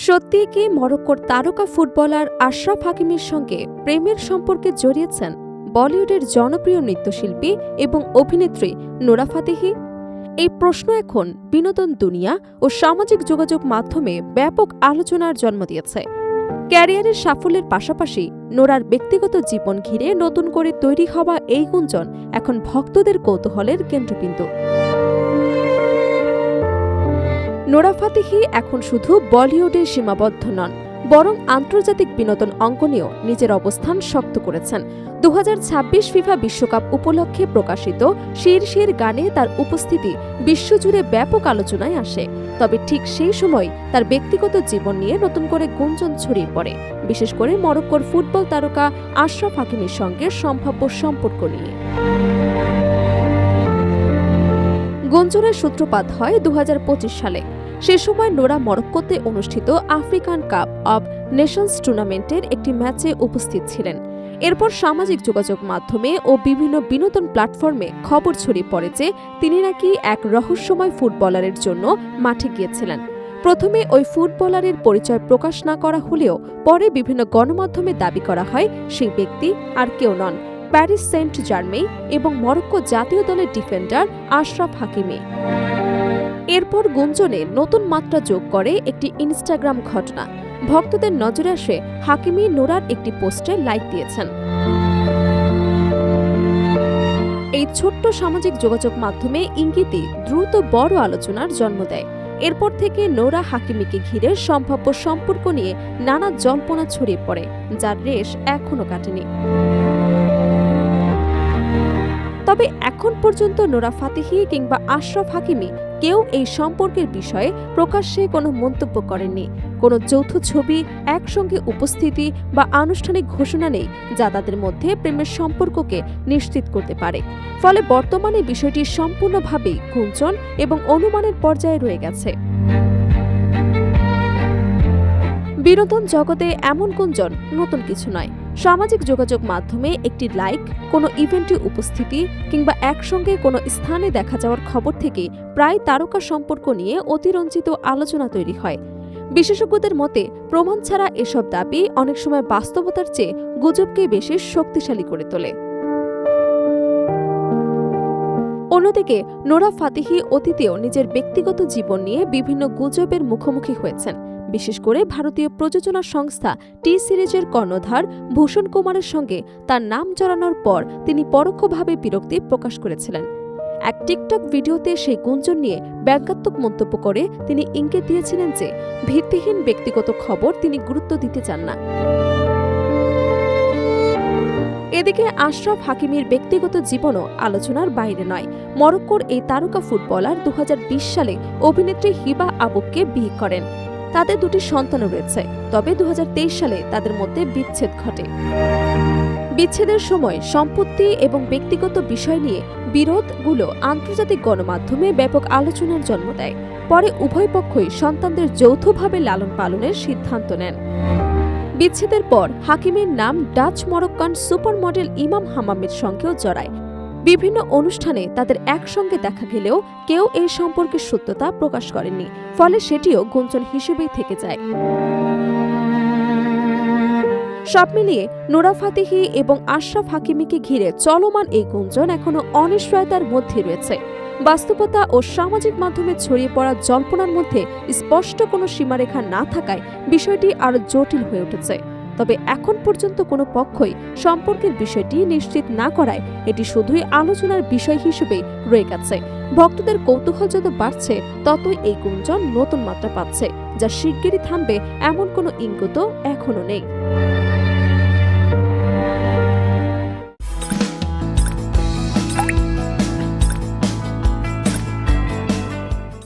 সত্যি কি মরক্কোর তারকা ফুটবলার আশরাফ হাকিমির সঙ্গে প্রেমের সম্পর্কে জড়িয়েছেন বলিউডের জনপ্রিয় নৃত্যশিল্পী এবং অভিনেত্রী নোরা ফাতেহি? এই প্রশ্ন এখন বিনোদন দুনিয়া ও সামাজিক যোগাযোগ মাধ্যমে ব্যাপক আলোচনার জন্ম দিয়েছে। ক্যারিয়ারের সাফল্যের পাশাপাশি নোরার ব্যক্তিগত জীবন ঘিরে নতুন করে তৈরি হওয়া এই গুঞ্জন এখন ভক্তদের কৌতূহলের কেন্দ্রবিন্দু। নোরা ফাতেহি এখন শুধু বলিউডে সীমাবদ্ধ নন, বরং আন্তর্জাতিক বিনোদন অঙ্গনেও নিজের অবস্থান শক্ত করেছেন। 2026 ফিফা বিশ্বকাপ উপলক্ষে প্রকাশিত শির শির গানে তার উপস্থিতি বিশ্বজুড়ে ব্যাপক আলোচনায় আসে। তবে ঠিক সেই সময় তার ব্যক্তিগত জীবন নিয়ে নতুন করে গুঞ্জন ছড়িয়ে পড়ে, বিশেষ করে মরক্কোর ফুটবল তারকা আশরাফ হাকিমির সঙ্গে সম্ভাব্য সম্পর্ক নিয়ে। গুঞ্জনের সূত্রপাত হয় 2025 সালে। সে সময় নোরা মরক্কোতে অনুষ্ঠিত আফ্রিকান কাপ অব নেশনস টুর্নামেন্টের একটি ম্যাচে উপস্থিত ছিলেন। এরপর সামাজিক যোগাযোগ মাধ্যমে ও বিভিন্ন বিনোদন প্ল্যাটফর্মে খবর ছড়িয়ে পড়ে যে তিনি নাকি এক রহস্যময় ফুটবলারের জন্য মাঠে গিয়েছিলেন। প্রথমে ওই ফুটবলারের পরিচয় প্রকাশ না করা হলেও পরে বিভিন্ন গণমাধ্যমে দাবি করা হয় সেই ব্যক্তি আর কেউ নন, প্যারিস সেন্ট জার্মেই এবং মরক্কো জাতীয় দলের ডিফেন্ডার আশরাফ হাকিমি। এরপর গুঞ্জনে নতুন মাত্রা যোগ করে একটি ইনস্টাগ্রাম ঘটনা। ভক্তদের নজরে আসে হাকিমি নোরার একটি পোস্টে লাইক দিয়েছেন। এই ছোট্ট সামাজিক যোগাযোগ মাধ্যমে ইঙ্গিতই দ্রুত বড় আলোচনার জন্ম দেয়। এরপর থেকে নোরা হাকিমিকে ঘিরে সম্ভাব্য সম্পর্ক নিয়ে নানা জল্পনা ছড়িয়ে পড়ে, যার রেশ এখনো কাটেনি। তবে এখন পর্যন্ত নোরা ফাতেহি কিংবা আশরাফ হাকিমি কেউ এই সম্পর্কের বিষয়ে প্রকাশ্যে কোনো মন্তব্য করেননি। কোনো যৌথ ছবি, একসঙ্গে উপস্থিতি বা আনুষ্ঠানিক ঘোষণা নেই যা তাদের মধ্যে প্রেমের সম্পর্ককে নিশ্চিত করতে পারে। ফলে বর্তমানে বিষয়টি সম্পূর্ণভাবেই গুঞ্জন এবং অনুমানের পর্যায়ে রয়ে গেছে। বিনোদন জগতে এমন গুঞ্জন নতুন কিছু নয়। সামাজিক যোগাযোগ মাধ্যমে একটি লাইক, কোনো ইভেন্টে উপস্থিতি কিংবা একসঙ্গে কোনো স্থানে দেখা যাওয়ার খবর থেকে প্রায় তারকা সম্পর্ক নিয়ে অতিরঞ্জিত আলোচনা তৈরি হয়। বিশেষজ্ঞদের মতে প্রমাণ ছাড়া এসব দাবি অনেক সময় বাস্তবতার চেয়ে গুজবকে বেশি শক্তিশালী করে তোলে। অন্যদিকে নোরা ফাতেহি অতীতেও নিজের ব্যক্তিগত জীবন নিয়ে বিভিন্ন গুজবের মুখোমুখি হয়েছেন। বিশেষ করে ভারতীয় প্রযোজনা সংস্থা টি সিরিজের কর্ণধার ভূষণ কুমারের সঙ্গে তার নাম জড়ানোর পর তিনি পরোক্ষভাবে বিরক্তি প্রকাশ করেছিলেন। এক টিকটক ভিডিওতে সেই গুঞ্জন নিয়ে ব্যঙ্গাত্মক মন্তব্য করে তিনি ইঙ্গিত দিয়েছিলেন যে ভিত্তিহীন ব্যক্তিগত খবর তিনি গুরুত্ব দিতে চান না। এদিকে আশরাফ হাকিমির ব্যক্তিগত জীবনও আলোচনার বাইরে নয়। মরক্কোর এই তারকা ফুটবলার 2020 সালে অভিনেত্রী হিবা আবুবকে বিয়ে করেন। তাদের দুটি সন্তানও রয়েছে। তবে 2023 সালে তাদের মধ্যে বিচ্ছেদ ঘটে। বিচ্ছেদের সময় সম্পত্তি এবং ব্যক্তিগত বিষয় নিয়ে বিরোধগুলো আন্তর্জাতিক গণমাধ্যমে ব্যাপক আলোচনার জন্ম দেয়। পরে উভয় পক্ষই সন্তানদের যৌথভাবে লালন পালনের সিদ্ধান্ত নেন। বিচ্ছেদের পর হাকিমের নাম ডাচ মরক্কান সুপার মডেল ইমাম হামামের সঙ্গেও জড়ায়। বিভিন্ন অনুষ্ঠানে তাদের একসঙ্গে দেখা গেলেও কেউ এই সম্পর্কের সত্যতা প্রকাশ করেননি। ফলে সেটিও গুঞ্জন হিসেবেই থেকে যায়। সব মিলিয়ে নোরা ফাতেহি এবং আশরাফ হাকিমিকে ঘিরে চলমান এই গুঞ্জন এখনো অনিশ্চয়তার মধ্যে রয়েছে। বাস্তবতা ও সামাজিক মাধ্যমে ছড়িয়ে পড়া জল্পনার মধ্যে স্পষ্ট কোনো সীমারেখা না থাকায় বিষয়টি আরও জটিল হয়ে উঠেছে। তবে এখন পর্যন্ত কোনো পক্ষই সম্পর্কের বিষয়টি নিশ্চিত না করায় এটি শুধুই আলোচনার বিষয় হিসেবেই রয়ে গেছে। ভক্তদের কৌতূহল যত বাড়ছে ততই এই গুঞ্জন নতুন মাত্রা পাচ্ছে, যা শিগগিরই থামবে এমন কোনো ইঙ্গিতও এখনো নেই।